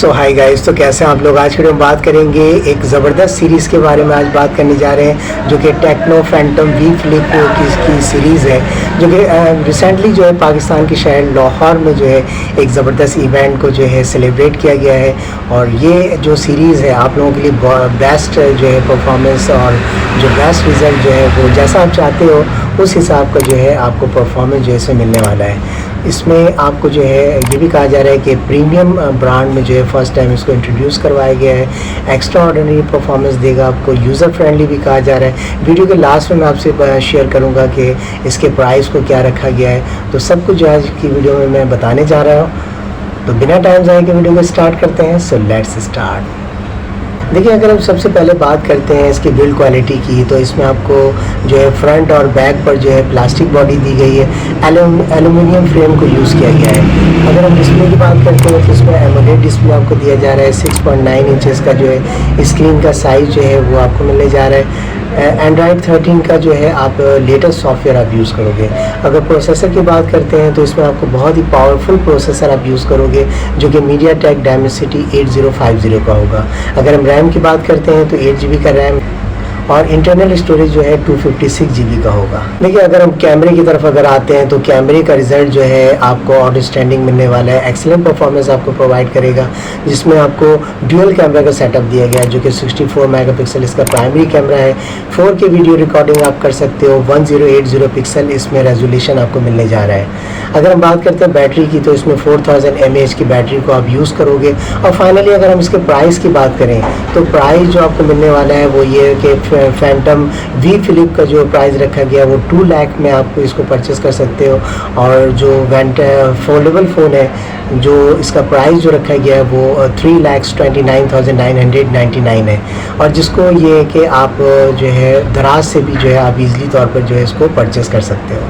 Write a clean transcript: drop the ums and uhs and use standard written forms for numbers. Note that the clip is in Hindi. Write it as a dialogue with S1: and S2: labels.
S1: सो हाय गाइस, तो कैसे हैं आप लोग। आज की वीडियो में बात करेंगे एक ज़बरदस्त सीरीज़ के बारे में। आज बात करने जा रहे हैं जो कि टेक्नो फैंटम वी फ्लिप की सीरीज़ है, जो कि रिसेंटली जो है पाकिस्तान के शहर लाहौर में जो है एक ज़बरदस्त इवेंट को जो है सेलिब्रेट किया गया है। और ये जो सीरीज़ है आप लोगों के लिए बेस्ट जो है परफॉर्मेंस और जो बेस्ट रिज़ल्ट जो है वो जैसा आप चाहते हो उस हिसाब का जो है आपको परफॉर्मेंस जो है इसमें मिलने वाला है। इसमें आपको जो है ये भी कहा जा रहा है कि प्रीमियम ब्रांड में जो है फ़र्स्ट टाइम इसको इंट्रोड्यूस करवाया गया है। एक्स्ट्रा ऑर्डिनरी परफॉर्मेंस देगा आपको, यूज़र फ्रेंडली भी कहा जा रहा है। वीडियो के लास्ट में मैं आपसे शेयर करूंगा कि इसके प्राइस को क्या रखा गया है। तो सब कुछ आज की वीडियो में मैं बताने जा रहा हूँ। तो बिना टाइम ज़ाया के वीडियो को स्टार्ट करते हैं। So let's start. देखिए, अगर हम सबसे पहले बात करते हैं इसकी बिल्ड क्वालिटी की, तो इसमें आपको जो है फ्रंट और बैक पर जो है प्लास्टिक बॉडी दी गई है, एल्यूमिनियम फ्रेम को यूज़ किया गया है। अगर हम डिस्प्ले की बात करते हैं तो इसमें एमोलेड डिस्प्ले आपको दिया जा रहा है। 6.9 इंचेस का जो है स्क्रीन का साइज़ जो है वो आपको मिलने जा रहा है। एंड्रॉयड 13 का जो है आप लेटेस्ट सॉफ्टवेयर आप यूज़ करोगे। अगर प्रोसेसर की बात करते हैं तो इसमें आपको बहुत ही पावरफुल प्रोसेसर आप यूज़ करोगे जो कि मीडियाटेक डायमेंसिटी 8050 का होगा। अगर हम रैम की बात करते हैं तो 8 GB का रैम और इंटरनल स्टोरेज जो है 256 GB का होगा। देखिए, अगर हम कैमरे की तरफ अगर आते हैं तो कैमरे का रिजल्ट जो है आपको आउटस्टैंडिंग मिलने वाला है। एक्सीलेंट परफॉर्मेंस आपको प्रोवाइड करेगा, जिसमें आपको ड्यूअल कैमरा का सेटअप दिया गया है जो कि 64 मेगापिक्सल इसका प्राइमरी कैमरा है। 4K वीडियो रिकॉर्डिंग आप कर सकते हो। 1080 पिक्सल इसमें रेजोल्यूशन आपको मिलने जा रहा है। अगर हम बात करते हैं बैटरी की तो इसमें 4000 mAh की बैटरी को आप यूज़ करोगे। और फाइनली अगर हम इसके प्राइस की बात करें तो प्राइस जो आपको मिलने वाला है वो ये कि फैंटम वी फ्लिप का जो प्राइस रखा गया वो 2 लाख में आपको इसको परचेस कर सकते हो। और जो फोल्डेबल फ़ोन है जो इसका प्राइस जो रखा गया है वो 3,29,999 है। और जिसको ये है कि आप जो है दराज से भी जो है आप इजली तौर पर जो है इसको परचेस कर सकते हो।